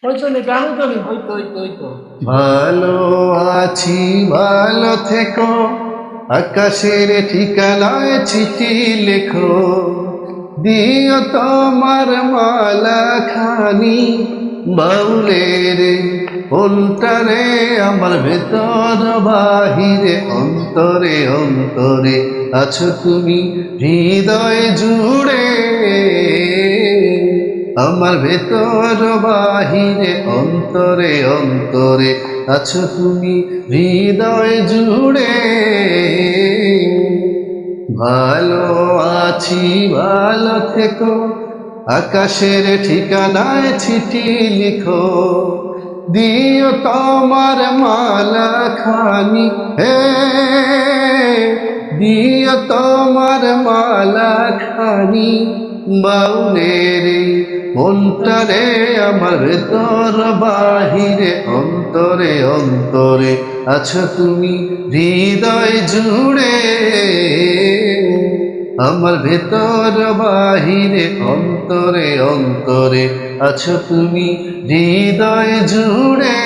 ওই তো নি গান তো নি ওই তো ভালো আছি ভালো থেকো, আকাশের ঠিকানায় চিঠি লেখো, দিও তোমার মালা খানি বাউলের অন্তরে, আমার ভেতর বাহিরে অন্তরে অন্তরে আছো তুমি হৃদয় জুড়ে, আমার ভেতর বাহিরে অন্তরে অন্তরে আছো তুমি হৃদয় জুড়ে। ভালো আছি ভালো থেকো, আকাশের ঠিকানায় চিঠি লিখো, দিও তোমার মালা খানি হে, দিও তোমার মালা খানি বাউলের মনটারে, আমার ভেতর বাহিরে অন্তরে অন্তরে আছো তুমি হৃদয় জুড়ে, আমার ভেতর বাহিরে অন্তরে অন্তরে আছো তুমি হৃদয় জুড়ে।